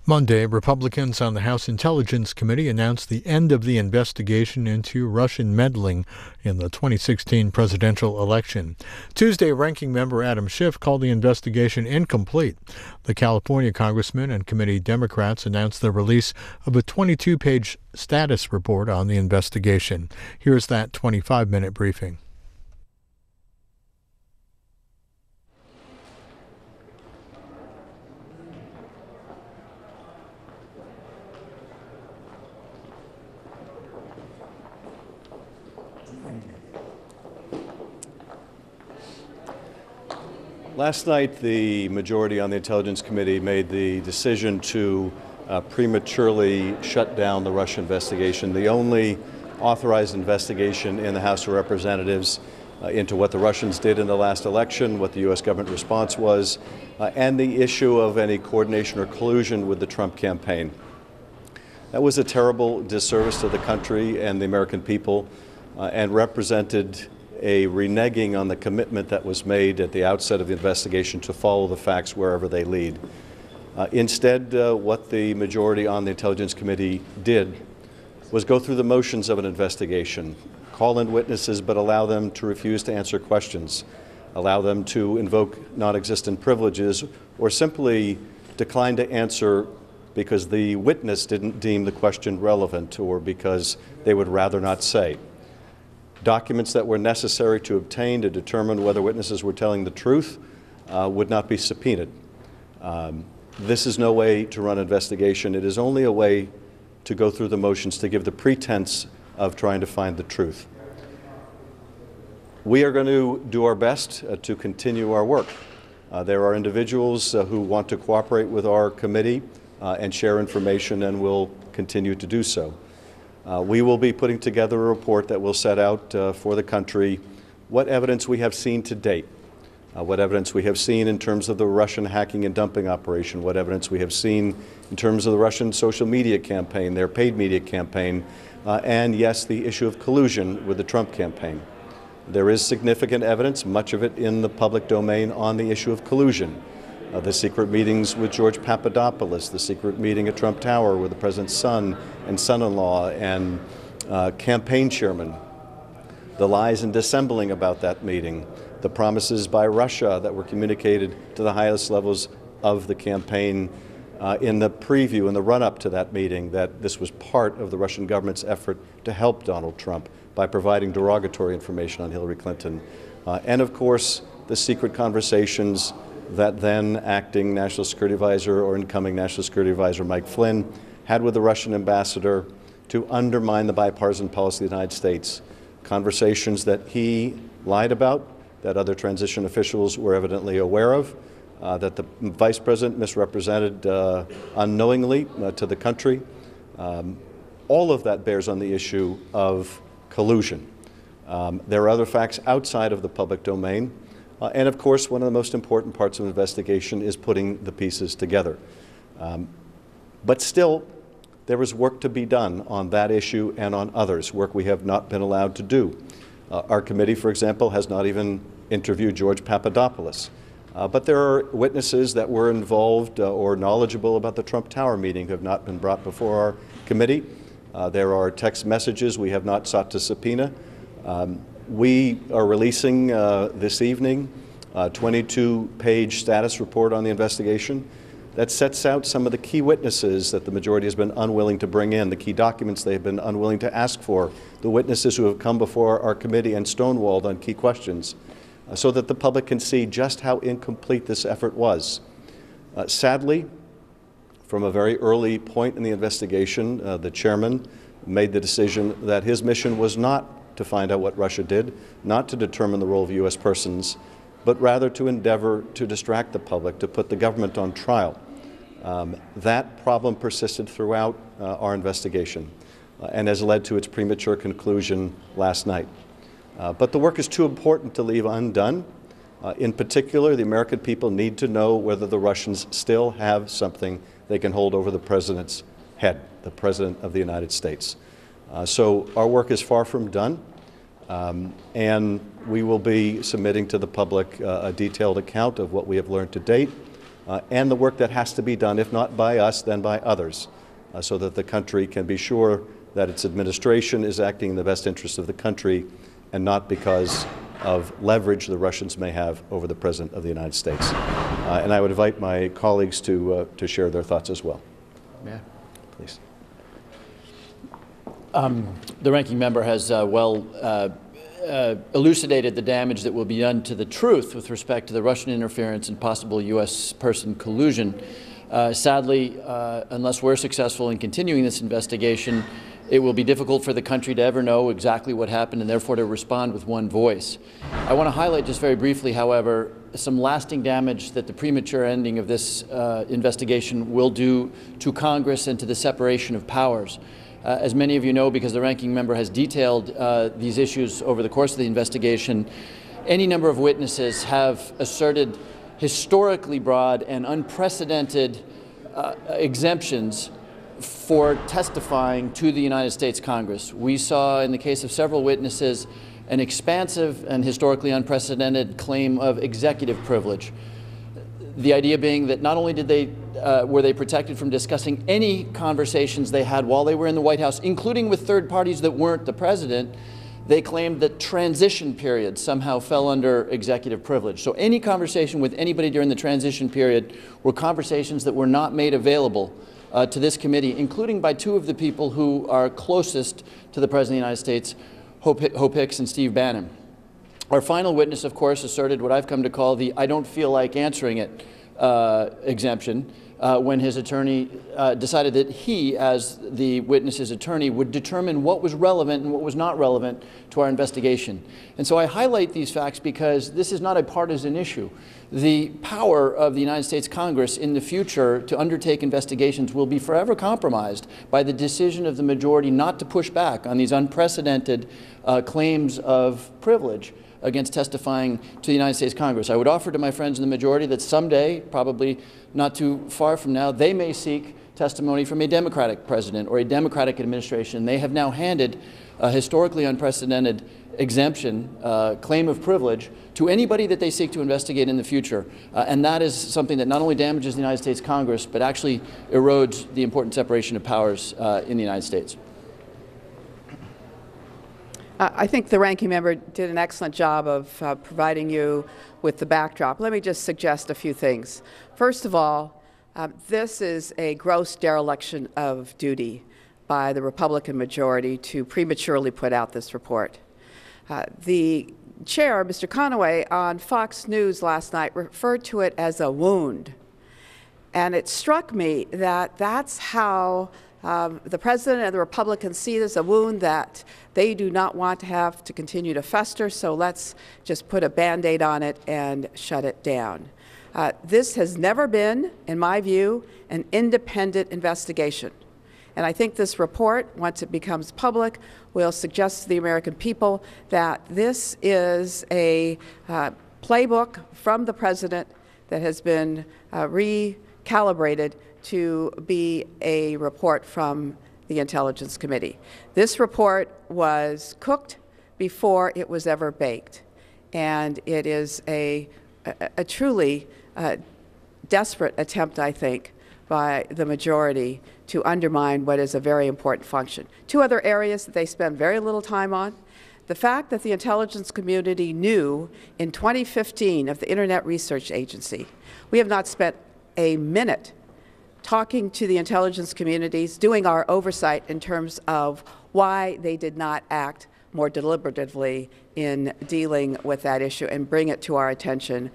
Monday, Republicans on the House Intelligence Committee announced the end of the investigation into Russian meddling in the 2016 presidential election. Tuesday, Ranking Member Adam Schiff called the investigation incomplete. The California congressman and committee Democrats announced the release of a 22-page status report on the investigation. Here's that 25-minute briefing. Last night, the majority on the Intelligence Committee made the decision to prematurely shut down the Russia investigation, the only authorized investigation in the House of Representatives into what the Russians did in the last election, what the U.S. government response was, and the issue of any coordination or collusion with the Trump campaign. That was a terrible disservice to the country and the American people, and represented a reneging on the commitment that was made at the outset of the investigation to follow the facts wherever they lead. Instead, what the majority on the Intelligence Committee did was go through the motions of an investigation, call in witnesses but allow them to refuse to answer questions, allow them to invoke non-existent privileges, or simply decline to answer because the witness didn't deem the question relevant or because they would rather not say. Documents that were necessary to obtain to determine whether witnesses were telling the truth would not be subpoenaed. This is no way to run an investigation. It is only a way to go through the motions to give the pretense of trying to find the truth. We are going to do our best to continue our work. There are individuals who want to cooperate with our committee and share information, and will continue to do so. We will be putting together a report that will set out for the country what evidence we have seen to date, what evidence we have seen in terms of the Russian hacking and dumping operation, what evidence we have seen in terms of the Russian social media campaign, their paid media campaign, and yes, the issue of collusion with the Trump campaign. There is significant evidence, much of it in the public domain, on the issue of collusion. The secret meetings with George Papadopoulos, the secret meeting at Trump Tower with the president's son and son-in-law and campaign chairman, the lies and dissembling about that meeting, the promises by Russia that were communicated to the highest levels of the campaign in the preview, in the run-up to that meeting, that this was part of the Russian government's effort to help Donald Trump by providing derogatory information on Hillary Clinton. And of course, the secret conversations that then acting National Security Advisor or incoming National Security Advisor Mike Flynn had with the Russian ambassador to undermine the bipartisan policy of the United States. Conversations that he lied about, that other transition officials were evidently aware of, that the Vice President misrepresented unknowingly to the country. All of that bears on the issue of collusion. There are other facts outside of the public domain. And of course, one of the most important parts of an investigation is putting the pieces together. But still, there is work to be done on that issue and on others, work we have not been allowed to do. Our committee, for example, has not even interviewed George Papadopoulos. But there are witnesses that were involved or knowledgeable about the Trump Tower meeting who have not been brought before our committee. There are text messages we have not sought to subpoena. We are releasing this evening a 22-page status report on the investigation that sets out some of the key witnesses that the majority has been unwilling to bring in, the key documents they have been unwilling to ask for, the witnesses who have come before our committee and stonewalled on key questions, so that the public can see just how incomplete this effort was. Sadly, from a very early point in the investigation, the chairman made the decision that his mission was not to find out what Russia did, not to determine the role of U.S. persons, but rather to endeavor to distract the public, to put the government on trial. That problem persisted throughout our investigation and has led to its premature conclusion last night. But the work is too important to leave undone. In particular, the American people need to know whether the Russians still have something they can hold over the president's head, the President of the United States. So our work is far from done, and we will be submitting to the public a detailed account of what we have learned to date, and the work that has to be done, if not by us, then by others, so that the country can be sure that its administration is acting in the best interest of the country and not because of leverage the Russians may have over the President of the United States. And I would invite my colleagues to share their thoughts as well. Yeah. Please. The ranking member has elucidated the damage that will be done to the truth with respect to the Russian interference and possible U.S. person collusion. Sadly, unless we're successful in continuing this investigation, it will be difficult for the country to ever know exactly what happened and therefore to respond with one voice. I want to highlight just very briefly, however, some lasting damage that the premature ending of this investigation will do to Congress and to the separation of powers. As many of you know, because the ranking member has detailed these issues over the course of the investigation, any number of witnesses have asserted historically broad and unprecedented exemptions for testifying to the United States Congress. We saw in the case of several witnesses an expansive and historically unprecedented claim of executive privilege. The idea being that not only were they protected from discussing any conversations they had while they were in the White House, including with third parties that weren't the president, they claimed that transition periods somehow fell under executive privilege. So any conversation with anybody during the transition period were conversations that were not made available to this committee, including by two of the people who are closest to the President of the United States, Hope Hicks and Steve Bannon. Our final witness, of course, asserted what I've come to call the "I don't feel like answering it" exemption when his attorney decided that he, as the witness's attorney, would determine what was relevant and what was not relevant to our investigation. And so I highlight these facts because this is not a partisan issue. The power of the United States Congress in the future to undertake investigations will be forever compromised by the decision of the majority not to push back on these unprecedented claims of privilege against testifying to the United States Congress. I would offer to my friends in the majority that someday, probably not too far from now, they may seek testimony from a Democratic president or a Democratic administration. They have now handed a historically unprecedented exemption, claim of privilege, to anybody that they seek to investigate in the future. And that is something that not only damages the United States Congress, but actually erodes the important separation of powers in the United States. I think the ranking member did an excellent job of providing you with the backdrop. Let me just suggest a few things. First of all, this is a gross dereliction of duty by the Republican majority to prematurely put out this report. The chair, Mr. Conaway, on Fox News last night referred to it as a wound. And it struck me that that's how the President and the Republicans see it as a wound that they do not want to have to continue to fester, so let's just put a Band-Aid on it and shut it down. This has never been, in my view, an independent investigation. And I think this report, once it becomes public, will suggest to the American people that this is a playbook from the President that has been recalibrated to be a report from the Intelligence Committee. This report was cooked before it was ever baked, and it is a truly desperate attempt, I think, by the majority to undermine what is a very important function. Two other areas that they spend very little time on. The fact that the intelligence community knew in 2015 of the Internet Research Agency. We have not spent a minute talking to the intelligence communities, doing our oversight in terms of why they did not act more deliberatively in dealing with that issue and bring it to our attention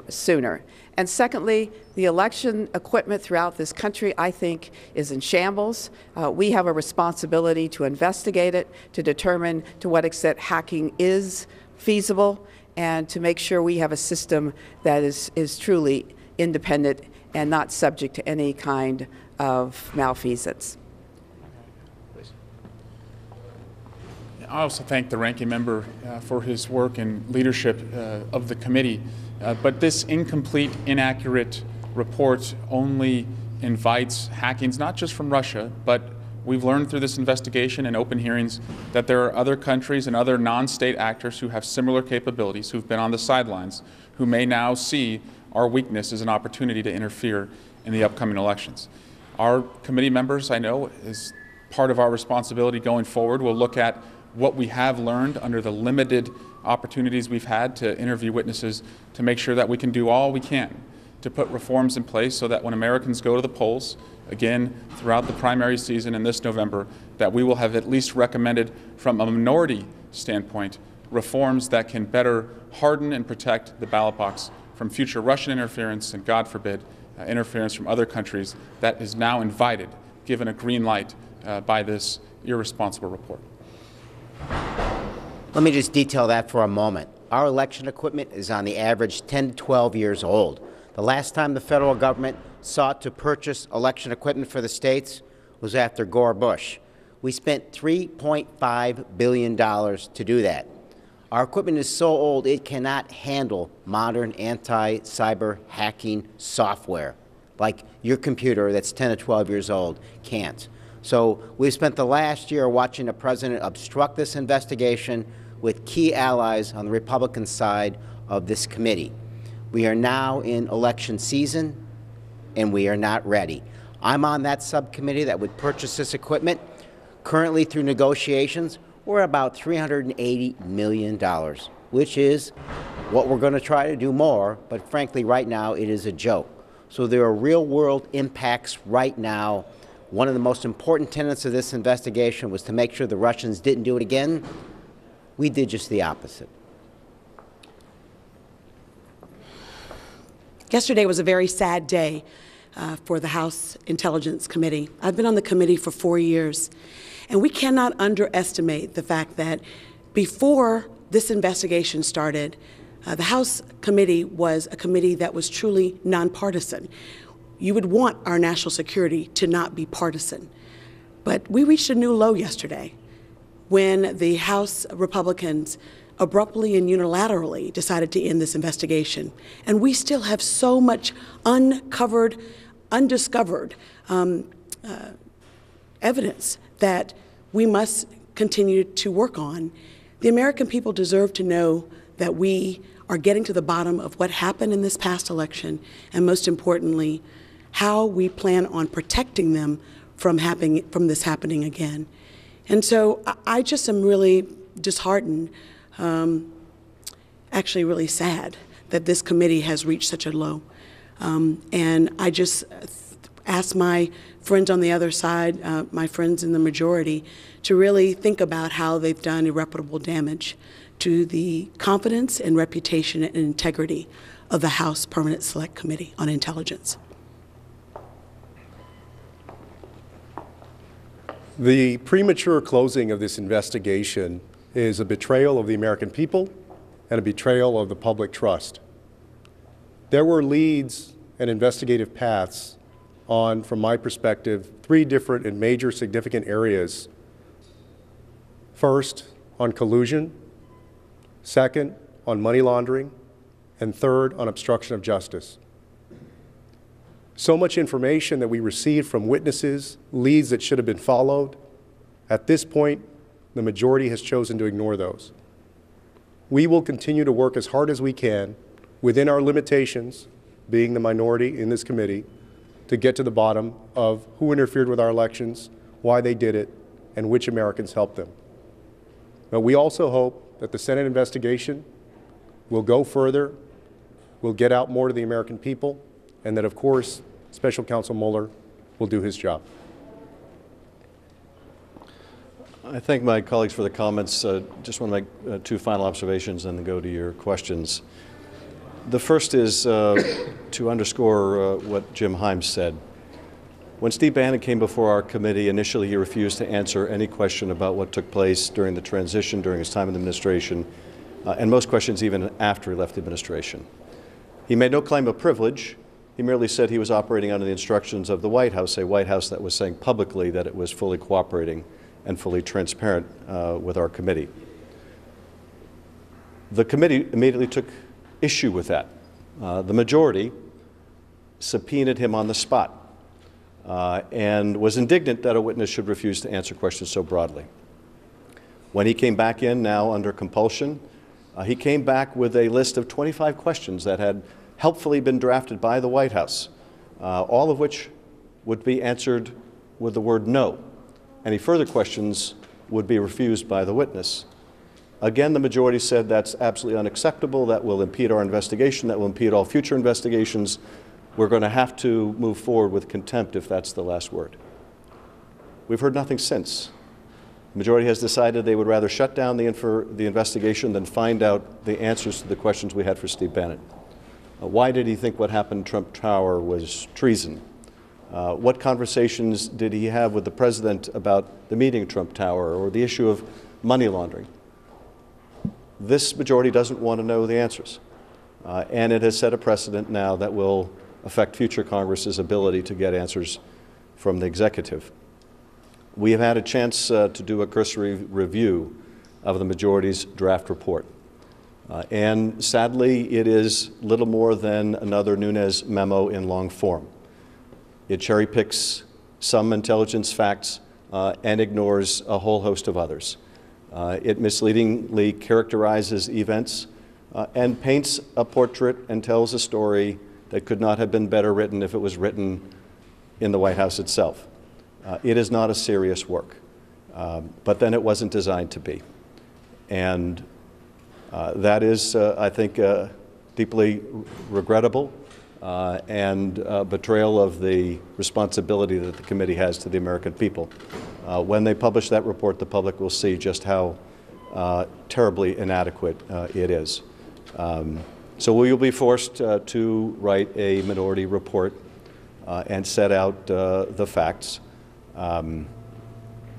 sooner. And secondly, the election equipment throughout this country, I think, is in shambles. We have a responsibility to investigate it, to determine to what extent hacking is feasible, and to make sure we have a system that is truly independent and not subject to any kind of malfeasance. I also thank the ranking member for his work and leadership of the committee. But this incomplete, inaccurate report only invites hackings, not just from Russia, but we've learned through this investigation and open hearings that there are other countries and other non-state actors who have similar capabilities, who've been on the sidelines, who may now see our weakness is an opportunity to interfere in the upcoming elections. Our committee members, I know, as part of our responsibility going forward, will look at what we have learned under the limited opportunities we've had to interview witnesses to make sure that we can do all we can to put reforms in place so that when Americans go to the polls, again, throughout the primary season and this November, that we will have at least recommended from a minority standpoint reforms that can better harden and protect the ballot box from future Russian interference and, God forbid, interference from other countries that is now invited, given a green light by this irresponsible report. Let me just detail that for a moment. Our election equipment is on the average 10 to 12 years old. The last time the federal government sought to purchase election equipment for the states was after Gore Bush. We spent $3.5 billion to do that. Our equipment is so old it cannot handle modern anti-cyber hacking software, like your computer that's 10 to 12 years old can't. So we've spent the last year watching the president obstruct this investigation with key allies on the Republican side of this committee. We are now in election season, and we are not ready. I'm on that subcommittee that would purchase this equipment. Currently, through negotiations, we're about $380 million, which is what we're going to try to do more, but frankly, right now, it is a joke. So there are real-world impacts right now. One of the most important tenets of this investigation was to make sure the Russians didn't do it again. We did just the opposite. Yesterday was a very sad day for the House Intelligence Committee. I've been on the committee for 4 years, and we cannot underestimate the fact that before this investigation started, the House committee was a committee that was truly nonpartisan. You would want our national security to not be partisan. But we reached a new low yesterday when the House Republicans abruptly and unilaterally decided to end this investigation. And we still have so much uncovered, undiscovered evidence that we must continue to work on. The American people deserve to know that we are getting to the bottom of what happened in this past election, and most importantly, how we plan on protecting them from this happening again. And so I just am really disheartened, actually really sad that this committee has reached such a low. And I just ask my friends on the other side, my friends in the majority, to really think about how they've done irreparable damage to the confidence and reputation and integrity of the House Permanent Select Committee on Intelligence. The premature closing of this investigation is a betrayal of the American people and a betrayal of the public trust. There were leads and investigative paths on, from my perspective, 3 different and major significant areas. First, on collusion. Second, on money laundering. And third, on obstruction of justice. So much information that we received from witnesses, leads that should have been followed. At this point, the majority has chosen to ignore those. We will continue to work as hard as we can within our limitations, being the minority in this committee, to get to the bottom of who interfered with our elections, why they did it, and which Americans helped them. But we also hope that the Senate investigation will go further, will get out more to the American people, and that, of course, Special Counsel Mueller will do his job. I thank my colleagues for the comments. Just want to make 2 final observations and then go to your questions. The first is to underscore what Jim Himes said. When Steve Bannon came before our committee, initially he refused to answer any question about what took place during the transition, during his time in the administration, and most questions even after he left the administration. He made no claim of privilege. He merely said he was operating under the instructions of the White House, a White House that was saying publicly that it was fully cooperating and fully transparent with our committee. The committee immediately took issue with that. The majority subpoenaed him on the spot and was indignant that a witness should refuse to answer questions so broadly. When he came back in, now under compulsion, he came back with a list of 25 questions that had helpfully been drafted by the White House, all of which would be answered with the word no. Any further questions would be refused by the witness. Again, the majority said that's absolutely unacceptable, that will impede our investigation, that will impede all future investigations. We're going to have to move forward with contempt if that's the last word. We've heard nothing since. The majority has decided they would rather shut down the investigation than find out the answers to the questions we had for Steve Bannon. Why did he think what happened in Trump Tower was treason? What conversations did he have with the president about the meeting at Trump Tower or the issue of money laundering? This majority doesn't want to know the answers. And it has set a precedent now that will affect future Congress's ability to get answers from the executive. We have had a chance to do a cursory review of the majority's draft report. And sadly, it is little more than another Nunes memo in long form. It cherry picks some intelligence facts and ignores a whole host of others. It misleadingly characterizes events and paints a portrait and tells a story that could not have been better written if it was written in the White House itself. It is not a serious work, but then it wasn't designed to be. And that is, I think, deeply regrettable and betrayal of the responsibility that the committee has to the American people. When they publish that report, the public will see just how terribly inadequate it is. So we will be forced to write a minority report and set out the facts. And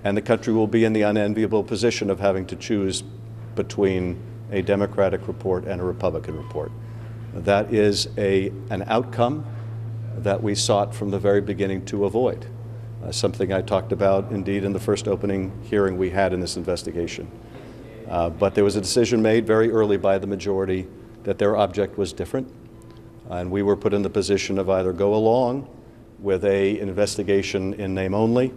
the country will be in the unenviable position of having to choose between a Democratic report and a Republican report. That is an outcome that we sought from the very beginning to avoid, something I talked about, indeed, in the first opening hearing we had in this investigation. But there was a decision made very early by the majority that their object was different, and we were put in the position of either go along with an investigation in name only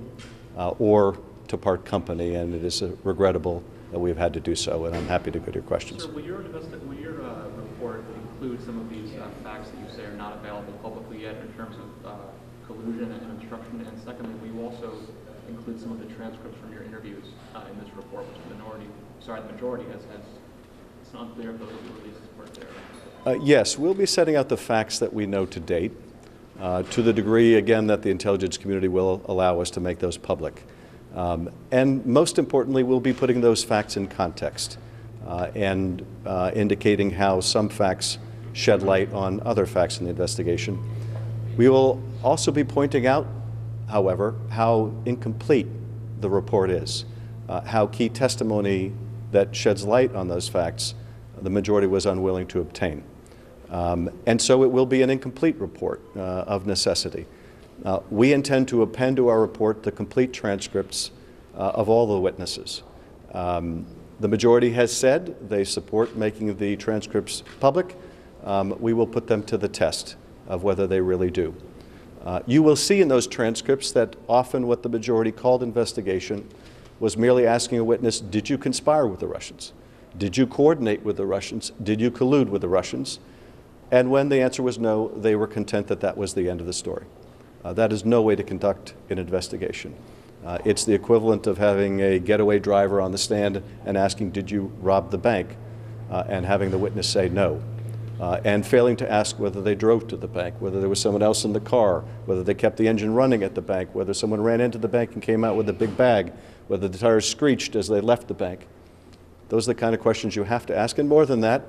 or to part company, and it is regrettable that we've had to do so, and I'm happy to go to your questions. Sir, will your report include some of these facts that you say are not available publicly yet in terms of collusion and obstruction? And secondly, will you also include some of the transcripts from your interviews in this report, which the majority has it's not clear if those will be released weren't there? Yes, we'll be setting out the facts that we know to date, to the degree, again, that the intelligence community will allow us to make those public. And most importantly, we'll be putting those facts in context and indicating how some facts shed light on other facts in the investigation. We will also be pointing out, however, how incomplete the report is, how key testimony that sheds light on those facts the majority was unwilling to obtain. And so it will be an incomplete report of necessity. We intend to append to our report the complete transcripts of all the witnesses. The majority has said they support making the transcripts public. We will put them to the test of whether they really do. You will see in those transcripts that often what the majority called investigation was merely asking a witness, did you conspire with the Russians? Did you coordinate with the Russians? Did you collude with the Russians? And when the answer was no, they were content that that was the end of the story. That is no way to conduct an investigation. It's the equivalent of having a getaway driver on the stand and asking, did you rob the bank? And having the witness say no. And failing to ask whether they drove to the bank, whether there was someone else in the car, whether they kept the engine running at the bank, whether someone ran into the bank and came out with a big bag, whether the tires screeched as they left the bank. Those are the kind of questions you have to ask. And more than that,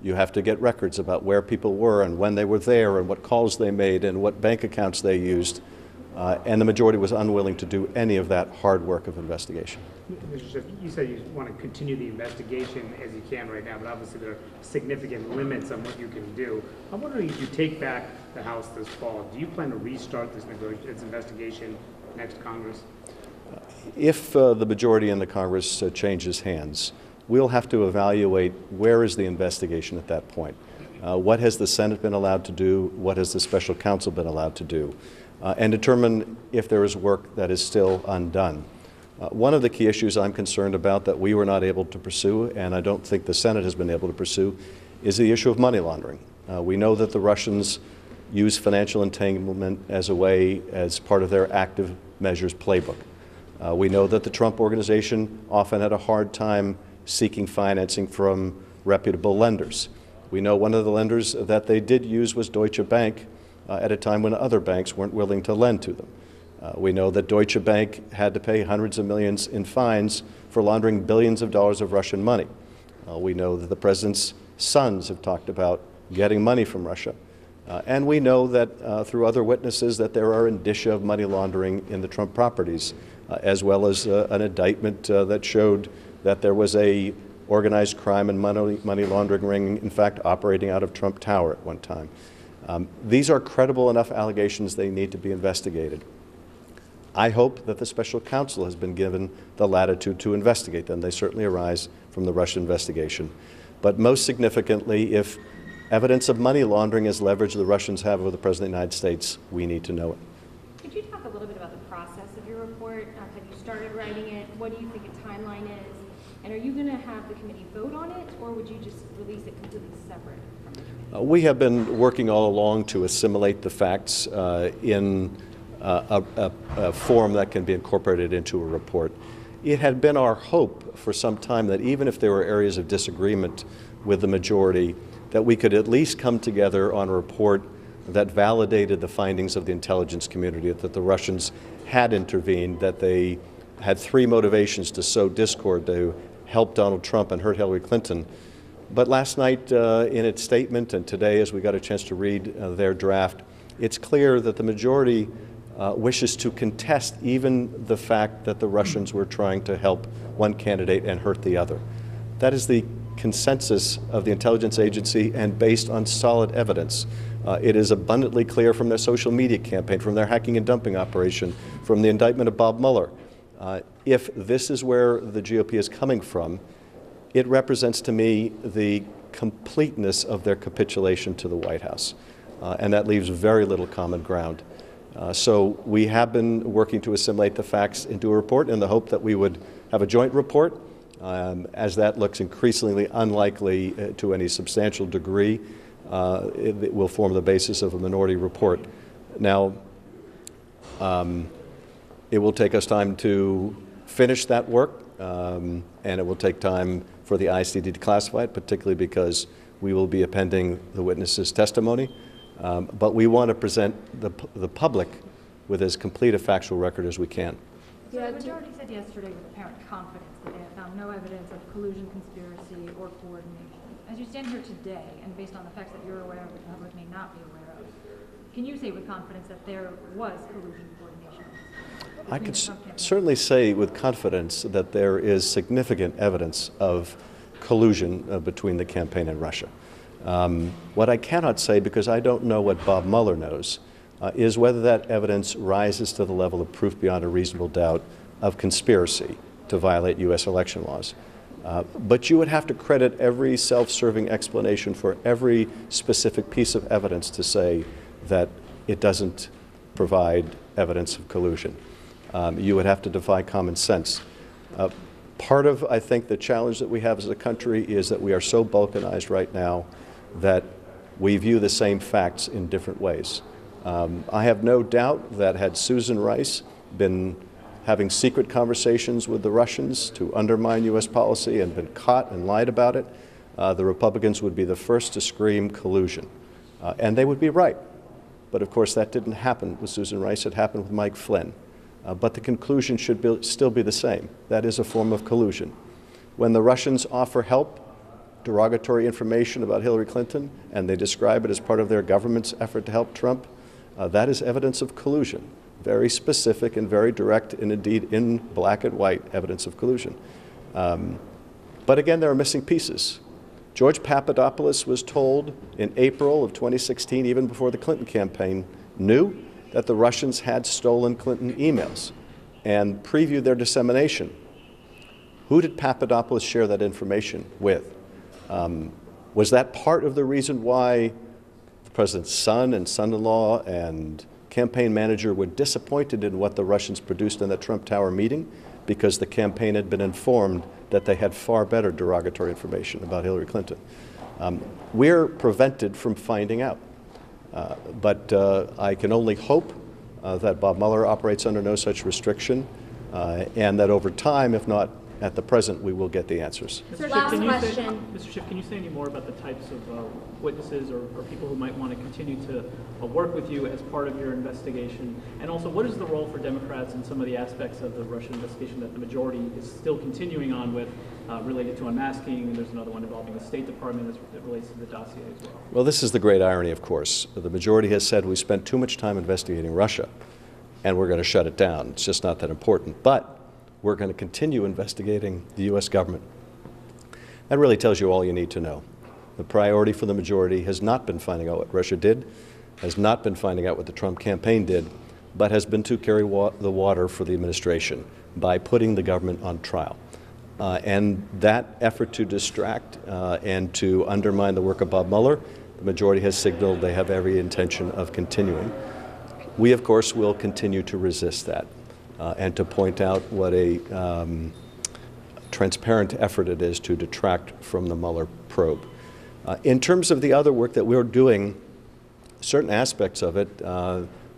you have to get records about where people were and when they were there and what calls they made and what bank accounts they used. And the majority was unwilling to do any of that hard work of investigation. Mr. Schiff, you said you want to continue the investigation as you can right now, but obviously there are significant limits on what you can do. I'm wondering if you take back the House this fall, do you plan to restart this investigation next Congress? If the majority in the Congress changes hands, we'll have to evaluate where is the investigation at that point. What has the Senate been allowed to do? What has the special counsel been allowed to do? And determine if there is work that is still undone. One of the key issues I'm concerned about that we were not able to pursue, and I don't think the Senate has been able to pursue, is the issue of money laundering. We know that the Russians use financial entanglement as part of their active measures playbook. We know that the Trump organization often had a hard time seeking financing from reputable lenders. We know one of the lenders that they did use was Deutsche Bank at a time when other banks weren't willing to lend to them. We know that Deutsche Bank had to pay hundreds of millions in fines for laundering billions of dollars of Russian money. We know that the president's sons have talked about getting money from Russia. And we know that through other witnesses that there are indicia of money laundering in the Trump properties, as well as an indictment that showed that there was a organized crime and money laundering ring, in fact, operating out of Trump Tower at one time. These are credible enough allegations they need to be investigated. I hope that the special counsel has been given the latitude to investigate them. They certainly arise from the Russian investigation. But most significantly, if evidence of money laundering is leverage the Russians have over the President of the United States, we need to know it. Could you talk a little bit about the process of your report? Have you started writing it? What do you think a timeline is? And are you going to have the committee vote on it, or would you just release it completely separate from the committee? We have been working all along to assimilate the facts in a form that can be incorporated into a report. It had been our hope for some time that even if there were areas of disagreement with the majority, that we could at least come together on a report that validated the findings of the intelligence community, that the Russians had intervened, that they had three motivations to sow discord, to help Donald Trump and hurt Hillary Clinton. But last night in its statement, and today as we got a chance to read their draft, it's clear that the majority wishes to contest even the fact that the Russians were trying to help one candidate and hurt the other. That is the consensus of the intelligence agency and based on solid evidence. It is abundantly clear from their social media campaign, from their hacking and dumping operation, from the indictment of Bob Mueller. If this is where the GOP is coming from, it represents to me the completeness of their capitulation to the White House. And that leaves very little common ground. So we have been working to assimilate the facts into a report in the hope that we would have a joint report. As that looks increasingly unlikely to any substantial degree, it will form the basis of a minority report. Now, it will take us time to finish that work, and it will take time for the ICD to classify it, particularly because we will be appending the witness's testimony. But we want to present the public with as complete a factual record as we can. So the majority said yesterday with apparent confidence that they have found no evidence of collusion, conspiracy, or coordination. As you stand here today, and based on the facts that you're aware of, the public may not be aware of, can you say with confidence that there was collusion coordination? I could certainly say with confidence that there is significant evidence of collusion between the campaign and Russia. What I cannot say, because I don't know what Bob Mueller knows, is whether that evidence rises to the level of proof beyond a reasonable doubt of conspiracy to violate U.S. election laws. But you would have to credit every self-serving explanation for every specific piece of evidence to say that it doesn't provide evidence of collusion. You would have to defy common sense. Part of, I think, the challenge that we have as a country is that we are so balkanized right now that we view the same facts in different ways. I have no doubt that had Susan Rice been having secret conversations with the Russians to undermine U.S. policy and been caught and lied about it, the Republicans would be the first to scream collusion. And they would be right. But of course that didn't happen with Susan Rice, it happened with Mike Flynn. But the conclusion should still be the same. That is a form of collusion. When the Russians offer help, derogatory information about Hillary Clinton, and they describe it as part of their government's effort to help Trump, that is evidence of collusion. Very specific and very direct, and indeed in black and white evidence of collusion. But again, there are missing pieces. George Papadopoulos was told in April of 2016, even before the Clinton campaign knew, that the Russians had stolen Clinton emails and previewed their dissemination. Who did Papadopoulos share that information with? Was that part of the reason why the president's son and son-in-law and campaign manager were disappointed in what the Russians produced in that Trump Tower meeting? Because the campaign had been informed that they had far better derogatory information about Hillary Clinton. We're prevented from finding out. But I can only hope that Bob Mueller operates under no such restriction, and that over time, if not at the present, we will get the answers. Mr. Schiff, can you say any more about the types of witnesses or people who might want to continue to work with you as part of your investigation? And also, what is the role for Democrats in some of the aspects of the Russian investigation that the majority is still continuing on with, related to unmasking, and there's another one involving the State Department that relates to the dossier as well? Well, this is the great irony, of course. The majority has said we spent too much time investigating Russia, and we're going to shut it down. It's just not that important. But we're going to continue investigating the U.S. government. That really tells you all you need to know. The priority for the majority has not been finding out what Russia did, has not been finding out what the Trump campaign did, but has been to carry the water for the administration by putting the government on trial. And that effort to distract and to undermine the work of Bob Mueller, the majority has signaled they have every intention of continuing. We, of course, will continue to resist that. And to point out what a transparent effort it is to detract from the Mueller probe. In terms of the other work that we're doing, certain aspects of it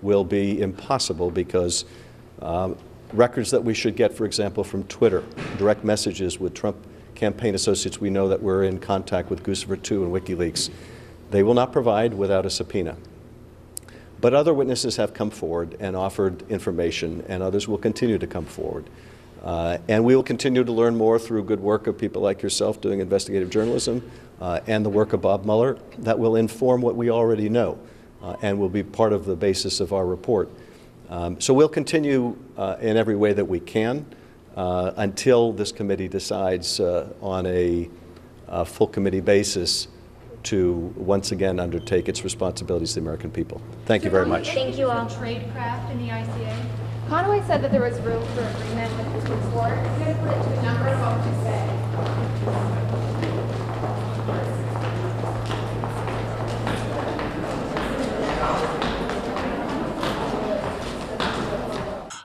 will be impossible because records that we should get, for example, from Twitter, direct messages with Trump campaign associates, we know that we're in contact with Guccifer 2 and WikiLeaks. They will not provide without a subpoena. But other witnesses have come forward and offered information, and others will continue to come forward. And we will continue to learn more through good work of people like yourself doing investigative journalism and the work of Bob Mueller that will inform what we already know and will be part of the basis of our report. So we'll continue in every way that we can until this committee decides on a full committee basis to once again undertake its responsibilities to the American people. Thank you very much. Thank you all. Tradecraft in the ICA. Conway said that there was room for agreement with the report. I'm going to put it to a number. What would you say?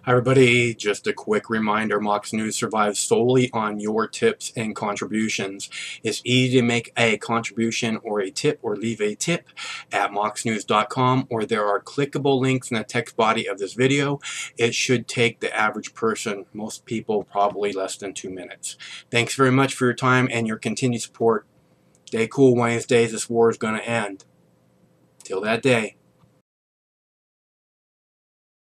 Hi everybody, just a quick reminder, Mox News survives solely on your tips and contributions. It's easy to make a contribution or a tip or leave a tip at moxnews.com, or there are clickable links in the text body of this video. It should take the average person, most people, probably less than 2 minutes. Thanks very much for your time and your continued support. Stay cool, Wednesdays. This war is going to end. Till that day.